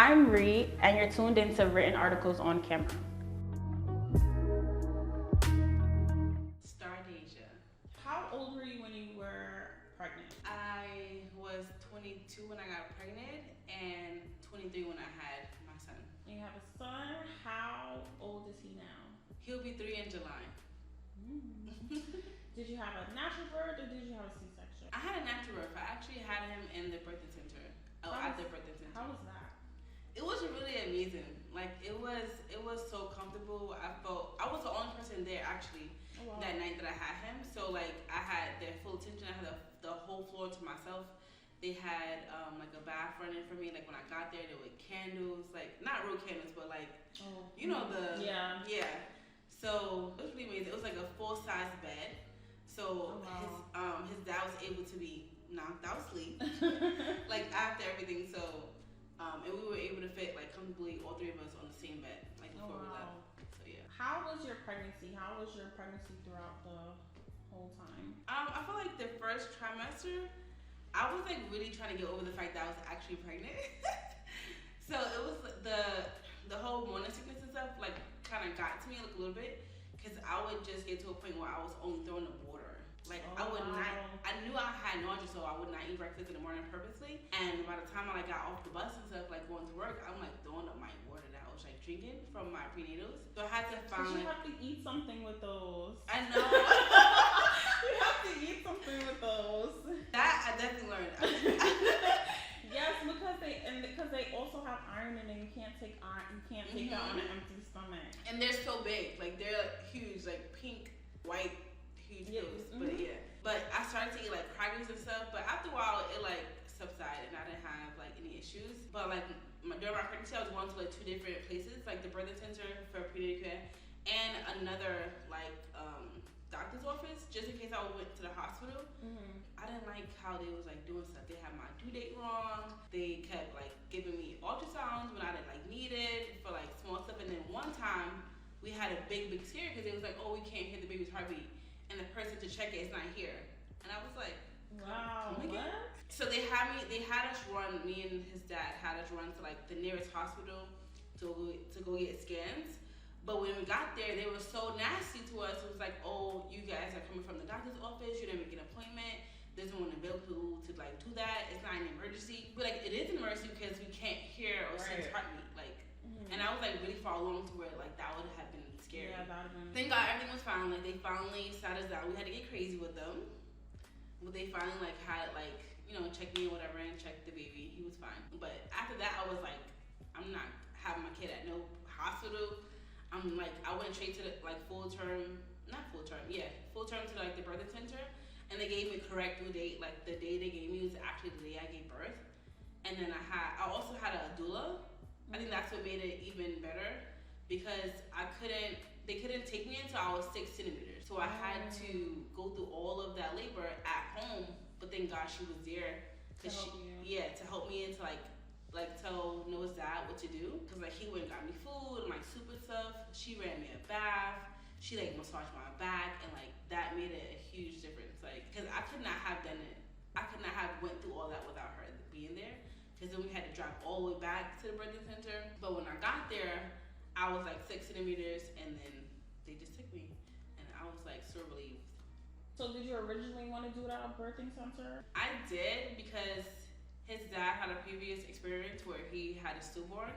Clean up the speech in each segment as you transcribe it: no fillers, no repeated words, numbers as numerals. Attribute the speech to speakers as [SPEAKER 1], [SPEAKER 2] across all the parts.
[SPEAKER 1] I'm Ree, and you're tuned into Written Articles on Camera.
[SPEAKER 2] Stardiazia.
[SPEAKER 3] How old were you when you were pregnant?
[SPEAKER 2] I was 22 when I got pregnant and 23 when I had my son.
[SPEAKER 3] You have a son. How old is he now?
[SPEAKER 2] He'll be 3 in July.
[SPEAKER 3] Did you have a natural birth or did you have a C-section?
[SPEAKER 2] I had a natural birth. I actually had him in the birthing center. At the birthing center.
[SPEAKER 3] How was that?
[SPEAKER 2] It was really amazing. Like it was so comfortable. I was the only person there actually that night that I had him. So like I had their full attention. I had the whole floor to myself. They had like a bath running for me. Like when I got there were candles, like not real candles, but like you know the yeah. So it was really amazing. It was like a full-size bed. So his dad was able to be knocked out asleep like after everything. So and we were able to fit like comfortably all three of us on the same bed like before we left. So yeah.
[SPEAKER 3] How was your pregnancy? How was your pregnancy throughout the whole time?
[SPEAKER 2] I feel like the first trimester I was like really trying to get over the fact that I was actually pregnant. So it was the whole morning sickness and stuff like kind of got to me like a little bit because I would just get to a point where I was only throwing up water. Like I knew I had nausea, so I would not eat breakfast in the morning purposely. And by the time I got off the bus and stuff, like going to work, I'm like throwing up my water that I was like drinking from my prenatals. So I had to finally.
[SPEAKER 3] You have to eat something with those.
[SPEAKER 2] I know.
[SPEAKER 3] You have to eat something with those.
[SPEAKER 2] That I definitely learned.
[SPEAKER 3] Yes, because they also have iron in them. You can't take iron. You can't take it on an empty stomach.
[SPEAKER 2] And they're so big, like they're huge, like pink, white. But I started to eat like crackers and stuff, but after a while it like subsided and I didn't have like any issues. But like during my pregnancy I was going to like 2 different places, like the birthing center for prenatal care and another like doctor's office just in case I went to the hospital. I didn't like how they was like doing stuff. They had my due date wrong. They kept like giving me ultrasounds when I didn't like need it for like small stuff. And then one time we had a big scare because it was like, oh, we can't hear the baby's heartbeat. And the person to check it is not here. And I was like,
[SPEAKER 3] wow, what?
[SPEAKER 2] So they had us run, me and his dad had us run to like the nearest hospital to go get scans. But when we got there, they were so nasty to us. It was like, oh, you guys are coming from the doctor's office. You didn't make an appointment. There's no one available to like do that. It's not an emergency. But like it is an emergency because we can't hear or see his heartbeat. Like, and I was like really far along to where like that would have been scary.
[SPEAKER 3] Yeah, that would have been.
[SPEAKER 2] Thank God everything was fine. Like they finally sat us down. We had to get crazy with them, but they finally like had like check me or whatever and check the baby. He was fine. But after that, I was like, I'm not having my kid at no hospital. I'm like, I went straight to the like full term to like the birthing center, and they gave me correct due date. Like the day they gave me was actually the day I gave birth. And then I also had a doula. I think that's what made it even better because they couldn't take me until I was 6 centimeters. So I had to go through all of that labor at home, but thank God she was there to help me and to like tell Noah's dad what to do. Cause like he went and got me food and like soup and stuff. She ran me a bath. She like massaged my back and like that made it a huge difference. Like, cause I could not have done it. I could not have went through all that without her being there. Cause then we had to drive all the way back to the birthing center. But when I got there, I was like 6 centimeters and then they just took me and I was like so relieved.
[SPEAKER 3] So did you originally want to do it at a birthing center?
[SPEAKER 2] I did because his dad had a previous experience where he had a stillborn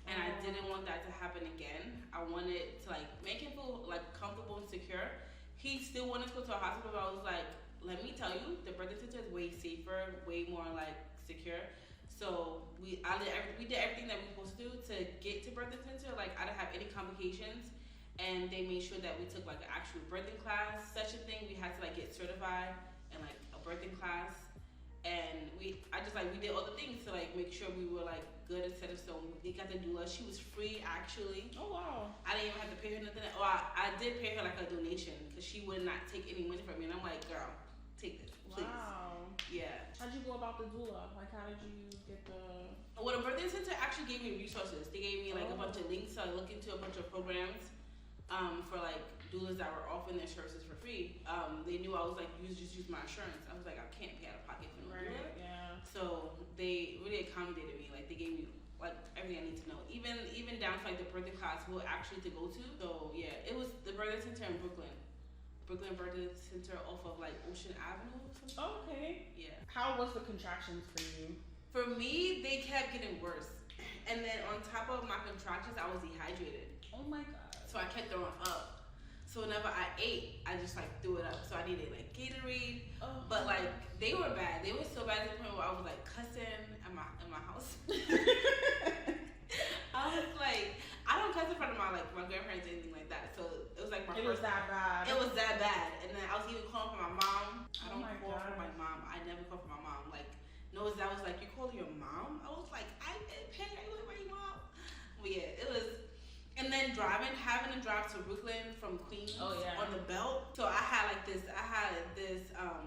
[SPEAKER 2] and I didn't want that to happen again. I wanted to like make him feel like comfortable and secure. He still wanted to go to a hospital, but I was like, let me tell you, the birthing center is way safer, way more like secure. So we did everything that we were supposed to do to get to birthing center. Like I didn't have any complications, and they made sure that we took like an actual birthing class, such a thing. We had to like get certified in like a birthing class, and we did all the things to like make sure we were like good and set in stone. We got the doula. She was free actually.
[SPEAKER 3] Oh wow!
[SPEAKER 2] I didn't even have to pay her nothing. Or I did pay her like a donation because she would not take any money from me, and I'm like, girl, take this, please.
[SPEAKER 3] Wow.
[SPEAKER 2] Yeah.
[SPEAKER 3] How'd you go about the doula? Like, how did you get the?
[SPEAKER 2] Well, the birthing center actually gave me resources. They gave me like a bunch of links. So I looked into a bunch of programs for like doulas that were offering their services for free. They knew I was like, just use my insurance. I was like, I can't pay out of pocket for no doula.
[SPEAKER 3] Yeah.
[SPEAKER 2] So they really accommodated me. Like they gave me like everything I need to know. Even down to like the birthing class we'll actually to go to. So yeah, it was the birthing center in Brooklyn. Brooklyn Birthing Center off of like Ocean Avenue or something.
[SPEAKER 3] Okay.
[SPEAKER 2] Yeah.
[SPEAKER 3] How was the contractions for you?
[SPEAKER 2] For me, they kept getting worse. And then on top of my contractions, I was dehydrated.
[SPEAKER 3] Oh my god.
[SPEAKER 2] So I kept throwing up. So whenever I ate, I just like threw it up. So I needed like Gatorade.
[SPEAKER 3] Oh.
[SPEAKER 2] But like they were bad. They were so bad to the point where I was like cussing in my house. I was like, I don't cuss in front of my grandparents or anything like that. So it was like my
[SPEAKER 3] It was that bad.
[SPEAKER 2] It was that bad. And then I was even calling for my mom. I don't call
[SPEAKER 3] God.
[SPEAKER 2] for my mom. I never call for my mom. Like Noah's dad was like, you calling your mom? I was like, I didn't pay. I was like, my mom. But yeah, it was. And then having to drive to Brooklyn from Queens on the belt. So I had this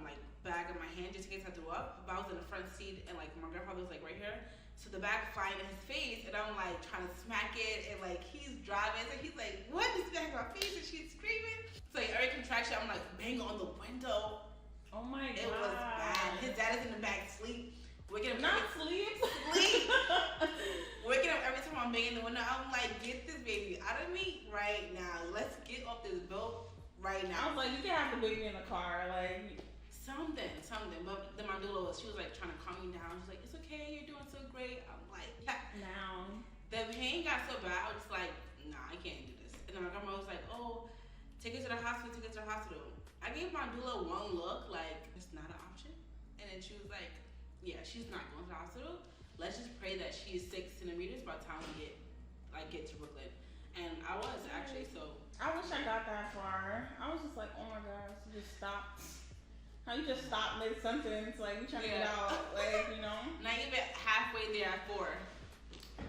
[SPEAKER 2] like bag in my hand just in case I threw up. But I was in the front seat and like my grandfather was like right here. So the bag flying in his face and I'm like trying to smack it and like he's driving. So he's like, what? This bag in my face and she's screaming. So like every contraction I'm like banging on the window.
[SPEAKER 3] Oh my god.
[SPEAKER 2] It was bad. His dad is in the back asleep. Waking up
[SPEAKER 3] Not sleep.
[SPEAKER 2] Sleep. Waking up every time I'm banging the window. I'm like, get this baby out of me right now. Let's get off this boat right now.
[SPEAKER 3] I was like, you can have the baby in the car, like
[SPEAKER 2] something. But then my doula she was like trying to calm me down. She's like, it's okay, you're doing so great. I'm like, yeah.
[SPEAKER 3] now.
[SPEAKER 2] The pain got so bad. I was just like, nah, I can't do this. And then my grandma was like, oh, take her to the hospital. I gave my doula one look, like it's not an option. And then she was like, yeah, she's not going to the hospital. Let's just pray that she is 6 centimeters by the time we get to Brooklyn. And I was actually, so.
[SPEAKER 3] I wish I got that far. I was just like, oh my gosh, you just stopped. How you just stopped mid-sentence, like, you trying to get out, like, you know?
[SPEAKER 2] Not even halfway there at 4.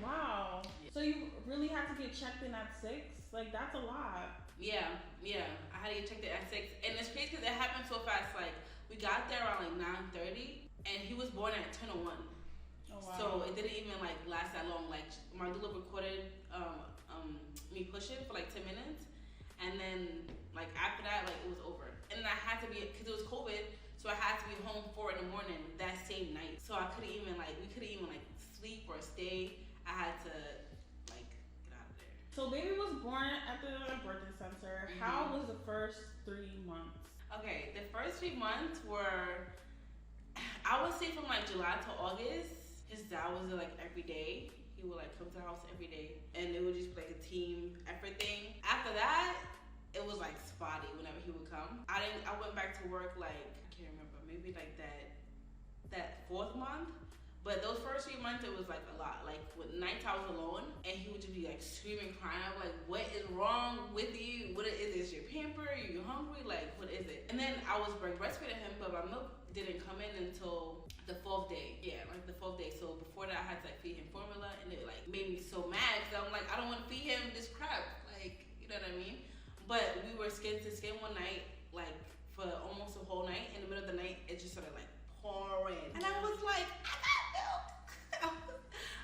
[SPEAKER 3] Wow. Yeah. So you really had to get checked in at 6? Like, that's a lot.
[SPEAKER 2] Yeah. I had to get checked in at 6. And it's crazy because it happened so fast. Like, we got there around like 9:30, and he was born at 10:01. Oh, wow. So it didn't even like last that long. Like, my doula recorded me pushing for like 10 minutes. And then like after that, like it was over. And then I had to be, because it was COVID, so I had to be home 4 in the morning that same night. So I couldn't even we couldn't even like sleep or stay. I had to like get out of there.
[SPEAKER 3] So baby was born at the birthing center. Mm-hmm. How was the first 3 months?
[SPEAKER 2] Okay, the first 3 months were, I would say from like July to August, his dad was there like every day. He would like come to the house every day, and it would just be like a team effort thing. After that, it was like spotty whenever he would come. I went back to work like, I can't remember, maybe like that 4th month. But those first 3 months, it was like a lot. Like with nights I was alone, and he would just be like screaming, crying. I'm like, what is wrong with you? What is this? Your pamper? Are you hungry? Like, what is it? And then I was breastfeeding him, but my milk didn't come in until the 4th day. Yeah, like the 4th day. So before that, I had to like feed him formula, and it like made me so mad because I'm like, I don't want to feed him this crap. Like, you know what I mean? But we were skin to skin one night, like for almost a whole night. In the middle of the night, it just started like pouring, and I was like, I got milk.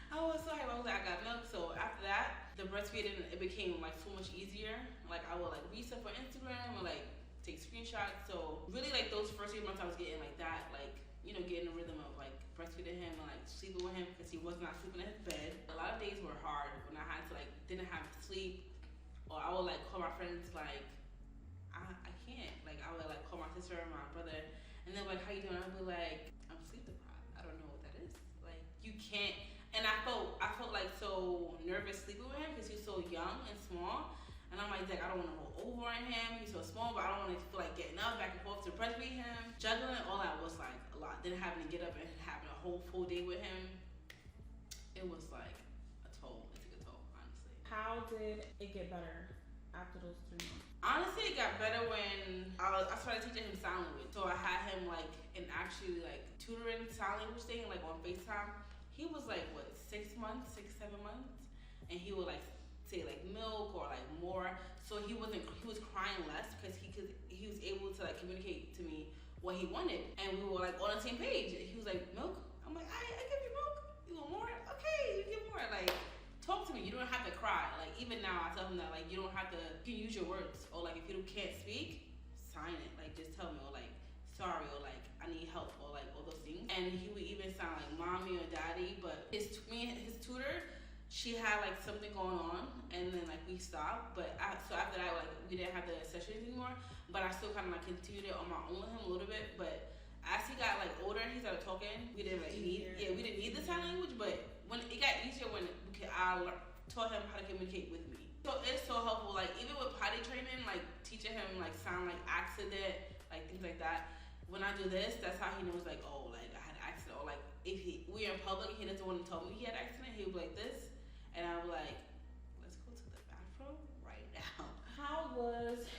[SPEAKER 2] I was so happy. I was like, I got milk. So after that, the breastfeeding, it became like so much easier. Like I would like reset for Instagram or like take screenshots. So really, like those first 3 months, I was getting like that, like, you know, getting the rhythm of like breastfeeding him and like sleeping with him because he was not sleeping in his bed. A lot of days were hard when I had to like didn't have sleep, or I would like call my friends like, I can't. Like I would like call my sister or my brother, and they're like, how you doing? I'd be like, I'm sleep deprived. I don't know what that is. Like you can't. And I felt like so nervous sleeping with him because he's so young and small. And I'm like, I don't want to roll over on him. He's so small, but I don't want to feel like getting up back and forth to breastfeed him. Juggling, all that was like a lot. Then having to get up and having a whole full day with him, it was like a toll. It took a toll, honestly.
[SPEAKER 3] How did it get better after those 3 months?
[SPEAKER 2] Honestly, it got better when I started teaching him sign language. So I had him like in actually like tutoring sign language thing, like on FaceTime. He was like what, 6 months, 6, 7 months, and he would like say like milk or like more. So he was crying less because he was able to like communicate to me what he wanted, and we were like on the same page. He was like, milk. I'm like, I give you milk. You want more? Okay, you give more. Like, talk to me. You don't have to cry. Like even now, I tell him that like you don't have to. You can use your words, or like if you can't speak, sign it. Like just tell me, or like sorry, or like I need help, or like all those things. And he would even sound like mommy or daddy. But his tutor she had like something going on, and then like we stopped. But so after that, like we didn't have the sessions anymore. But I still kind of like continued it on my own with him a little bit. But as he got like older and he started talking, we didn't like we didn't need the sign language. But when it got easier when taught him how to communicate with me. So it's so helpful. Like even with potty training, like teaching him like sound like accident, like things like that. When I do this, that's how he knows like, oh, like I had an accident, or like if we're in public and he doesn't want to tell me he had an accident, he'll be like this. And I'm like, let's go to the bathroom right now.
[SPEAKER 3] How was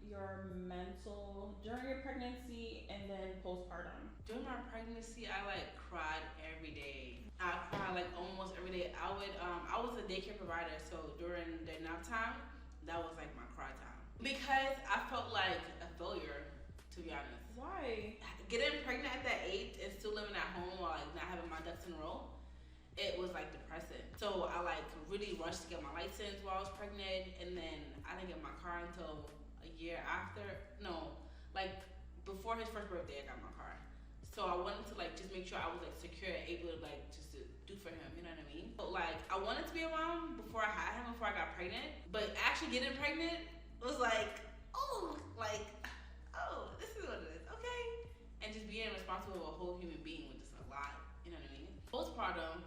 [SPEAKER 3] your mental during your pregnancy and then postpartum?
[SPEAKER 2] During my pregnancy, I like cried every day. I cried like almost every day. I was a daycare provider, so during the nap time, that was like my cry time. Because I felt like a failure, to be honest.
[SPEAKER 3] Why?
[SPEAKER 2] Getting pregnant at that age and still living at home or like not having my ducks in a row, it was like depressing. So I like really rushed to get my license while I was pregnant, and then I didn't get my car until a year after. No, like before his first birthday, I got my car. So I wanted to like just make sure I was like secure and able to like just to do for him, you know what I mean? But like I wanted to be a mom before I had him, before I got pregnant. But actually getting pregnant was like, oh, this is what it is, okay? And just being responsible of a whole human being was just a lot, you know what I mean? Postpartum,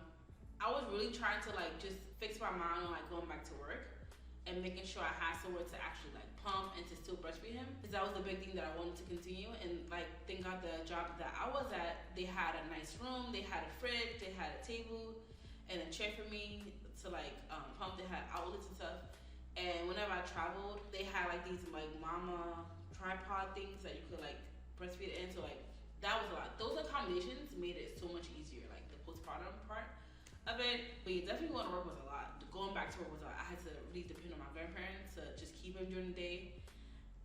[SPEAKER 2] I was really trying to like just fix my mind on like going back to work and making sure I had somewhere to actually like pump and to still breastfeed him, because that was the big thing that I wanted to continue. And like thank God the job that I was at, they had a nice room, they had a fridge, they had a table and a chair for me to like pump. They had outlets and stuff. And whenever I traveled, they had like these like mama tripod things that you could like breastfeed in. So like that was a lot. Those accommodations made it so much easier, like the postpartum part of it. But yeah, definitely going to work was a lot. Going back to work was a lot. I had to really depend on my grandparents to just keep him during the day.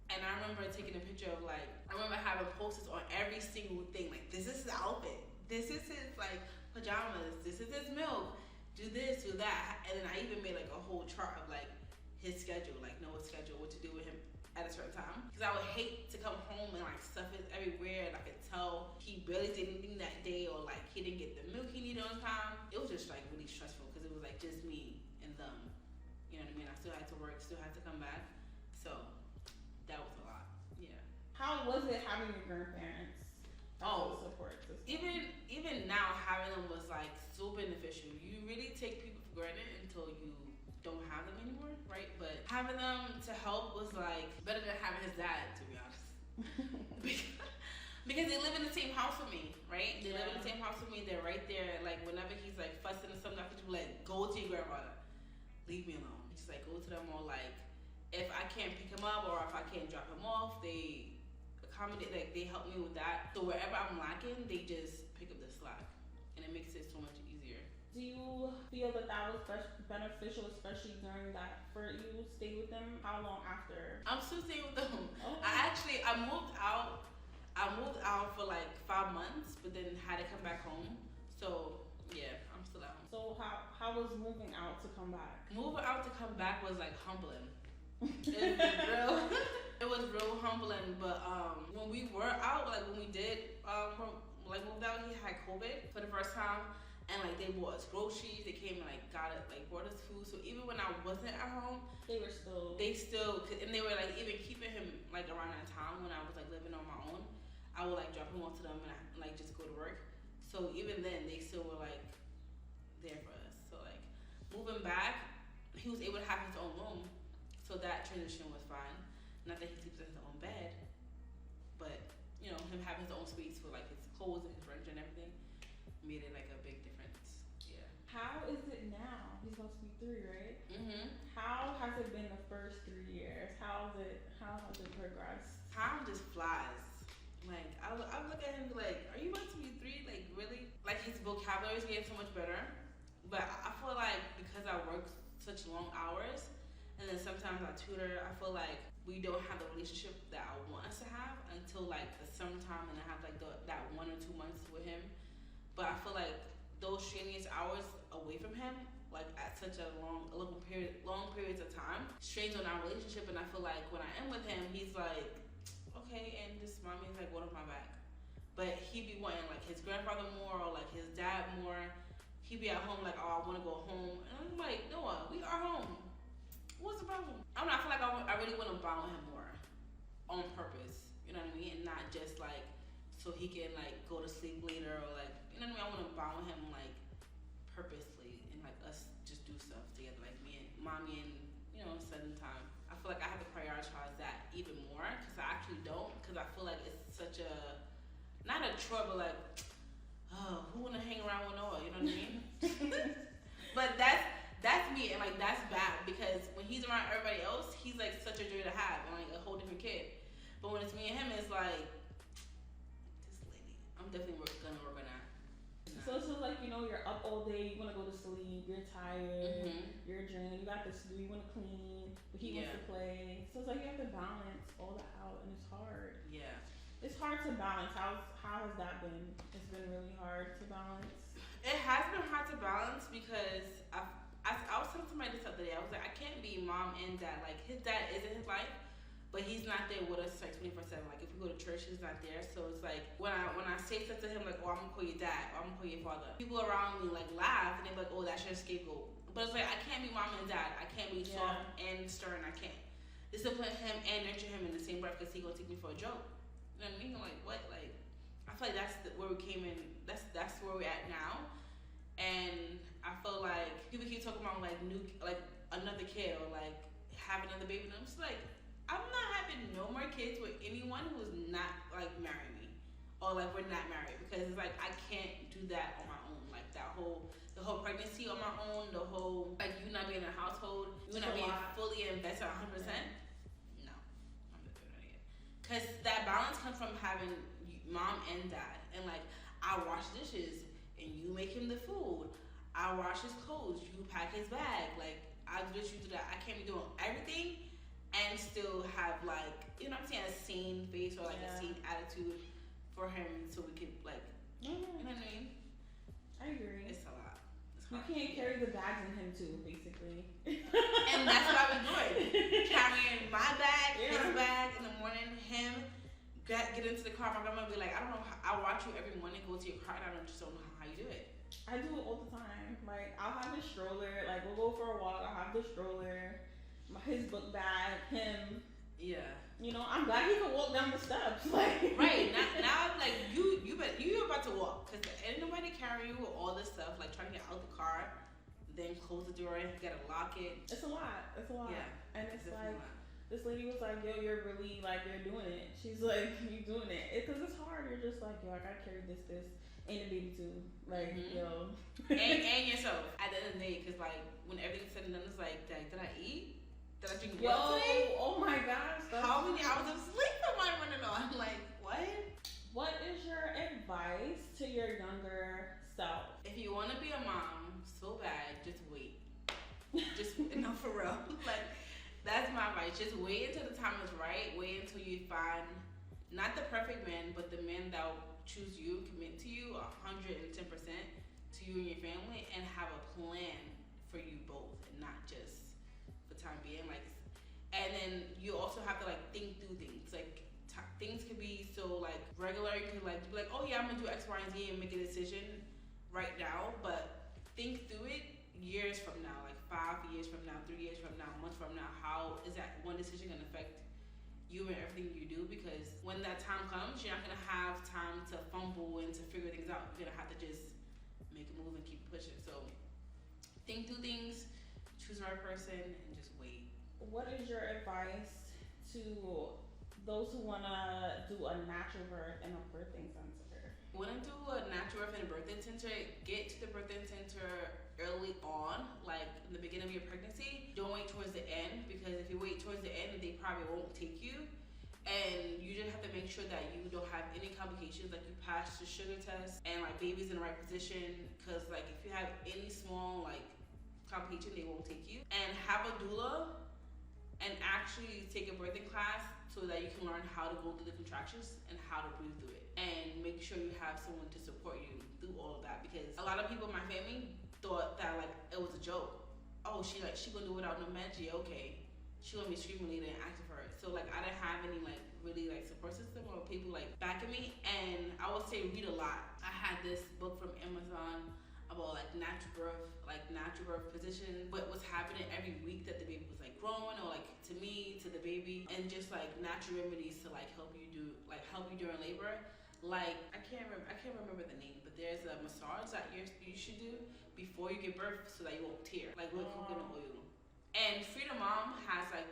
[SPEAKER 2] And I remember taking a picture of like, I remember having posters on every single thing. Like, this is his outfit. This is his like pajamas. This is his milk. Do this, do that. And then I even made like a whole chart of like his schedule, like Noah's schedule, what to do with him at a certain time. Because I would hate to come home and like stuff is everywhere and I could tell he barely did anything that day, or like he didn't get the milk he needed on time. It was just like really stressful because it was like just me and them. You know what I mean? I still had to work, still had to come back. So that was a lot. Yeah.
[SPEAKER 3] How was it having your grandparents?
[SPEAKER 2] Oh,
[SPEAKER 3] support system?
[SPEAKER 2] Even now having them was like so beneficial. You really take people for granted until you don't have them anymore, right? But having them to help was like better than having his dad, to be honest. Because they live in the same house with me, right? They live in the same house with me. They're right there. Like whenever he's like fussing or something, I could just be like, go to your grandmother. Leave me alone. Just like go to them, or like if I can't pick him up or if I can't drop him off, they accommodate, like they help me with that. So wherever I'm lacking, they just pick up the slack, and it makes it so much easier.
[SPEAKER 3] Do you feel that that was beneficial, especially during that for you stay with them? How long after?
[SPEAKER 2] I'm still staying with them.
[SPEAKER 3] Okay.
[SPEAKER 2] I moved out. I moved out for like 5 months, but then had to come back home. So yeah, I'm still at home.
[SPEAKER 3] So how was moving out to come back?
[SPEAKER 2] Moving out to come back was like humbling. It was real humbling. But when we were out, like when we did like moved out, he had COVID for the first time. And like they bought us groceries, they came and like got it, like brought us food. So even when I wasn't at home, they still, and they were like even keeping him like around that time when I was like living on my own. I would like drop him off to them and like just go to work. So even then, they still were like there for us. So like moving back, he was able to have his own room, so that transition was fine. Not that he sleeps in his own bed, but you know him having his own space for like his clothes and his furniture and everything made it like a big difference. Yeah.
[SPEAKER 3] How is it now? He's supposed to be 3, right?
[SPEAKER 2] Mhm.
[SPEAKER 3] How has it been the first 3 years? How has it progressed?
[SPEAKER 2] Time just flies. Like I look at him like, are you about to be 3? Like really? Like his vocabulary is getting so much better. But I feel like because I work such long hours, and then sometimes I tutor, I feel like we don't have the relationship that I want us to have until like the summertime, and I have like that 1 or 2 months with him. But I feel like those strenuous hours away from him, like at such a long periods of time, strains on our relationship. And I feel like when I am with him, he's like, okay, and this mommy's like one of my back. But he be wanting like his grandfather more, or like his dad more. He be at home like, oh, I want to go home, and I'm like, Noah, we are home. What's the problem? I don't know. I feel like I really want to bond with him more on purpose. You know what I mean? And not just like so he can like go to sleep later or like, you know what I mean? I want to bond with him like purposely and like us just do stuff together, like me and mommy and spending time. I feel like I have to prioritize that even more because I actually don't, because I feel like it's such a not a chore, but like, oh, who wanna hang around with Noah? You know what I mean? But that's me, and like that's bad because when he's around everybody else, he's like such a joy to have and like a whole different kid. But when it's me and him, it's like this lady. I'm definitely gonna work on that.
[SPEAKER 3] So it's just like, you're up all day, you want to go to sleep, you're tired, you're drained, you got this to do, you want to clean, but he wants to play. So it's like you have to balance all that out, and it's hard.
[SPEAKER 2] Yeah.
[SPEAKER 3] It's hard to balance. How has that been? It's been really hard to balance.
[SPEAKER 2] It has been hard to balance because I was telling somebody this other day. I was like, I can't be mom and dad. Like his dad is in his life, but he's not there with us like 24/7. Like if we go to church, he's not there. So it's like when I say stuff to him like, oh, I'm gonna call your dad, or I'm gonna call your father. People around me like laugh and they're like, oh, that's your scapegoat. But it's like I can't be mom and dad. I can't be soft and stern. I can't discipline him and nurture him in the same breath because he gonna take me for a joke. You know what I mean? I'm like, what? Like, I feel like that's where we came in. That's where we're at now. And I feel like people keep talking about like another kid or like having another baby. And I'm just like, I'm not having no more kids with anyone who is not like marrying me or like we're not married, because it's like I can't do that on my own. Like the whole pregnancy on my own, the whole like you not being in a household, you not being fully invested 100%. No, I'm not doing that again. Because that balance comes from having mom and dad, and like I wash dishes and you make him the food. I wash his clothes, you pack his bag. Like I just do that. I can't be doing everything and still have like, you know what I'm saying, a sane face or like a sane attitude for him, so we could like, you know what I mean?
[SPEAKER 3] I agree.
[SPEAKER 2] It's a lot.
[SPEAKER 3] You can't carry the bags in him too, basically.
[SPEAKER 2] And that's what I've been doing. Carrying my bag, his bag in the morning, him get into the car. My grandma be like, I don't know, I watch you every morning go to your car, and I just don't know how you do it.
[SPEAKER 3] I do it all the time. Like I'll have his stroller, like we'll go for a walk, I'll have the stroller, his book bag, him.
[SPEAKER 2] Yeah.
[SPEAKER 3] I'm glad he can walk down the steps. Like
[SPEAKER 2] right now, like you're about to walk, because ain't nobody carry you with all this stuff, like trying to get out the car, then close the door, and you gotta lock it.
[SPEAKER 3] It's a lot. Yeah. And it's like this lady was like, yo, you're really like you're doing it. She's like, you doing it, because it's hard. You're just like, yo, I gotta carry this, and the baby too. Like yo,
[SPEAKER 2] and yourself at the end of the day, because like when everything's said and done, it's like, did I eat? Did I drink water today?
[SPEAKER 3] Oh my gosh.
[SPEAKER 2] How many hours of sleep am I running on? Like, what?
[SPEAKER 3] What is your advice to your younger self?
[SPEAKER 2] If you want to be a mom so bad, just wait. No, for real. Like, that's my advice. Just wait until the time is right. Wait until you find not the perfect man, but the man that will choose you, commit to you 110% to you and your family, and have a plan for you both, and not just time being. Like, and then you also have to like think through things. Like things could be so like regular. You could like be like, oh yeah, I'm gonna do X, Y, and Z and make a decision right now, but think through it years from now, like 5 years from now, 3 years from now, months from now. How is that one decision gonna affect you and everything you do? Because when that time comes, you're not gonna have time to fumble and to figure things out. You're gonna have to just make a move and keep pushing. So think through things, choose the right person, and just wait.
[SPEAKER 3] What is your advice to those who want to do a natural birth and a birthing center?
[SPEAKER 2] Want to do a natural birth and a birthing center? Get to the birthing center early on, like in the beginning of your pregnancy. Don't wait towards the end, because if you wait towards the end, they probably won't take you. And you just have to make sure that you don't have any complications, like you pass the sugar test and like baby's in the right position. Because like if you have any small like complication, they won't take you. And have a doula and actually take a birthing class so that you can learn how to go through the contractions and how to breathe through it. And make sure you have someone to support you through all of that, because a lot of people in my family thought that like it was a joke. Oh, she gonna do it without no meds? Yeah, okay. She gonna be screaming later and asking for it. So like I didn't have any like really like support system or people like backing me. And I would say read a lot. I had this book from Amazon. about like natural birth position, what was happening every week that the baby was like growing, or like to me, to the baby, and just like natural remedies to like help you during labor. Like I can't remember the name, but there's a massage that you should do before you give birth so that you won't tear, like with coconut oil. And Freedom Mom has like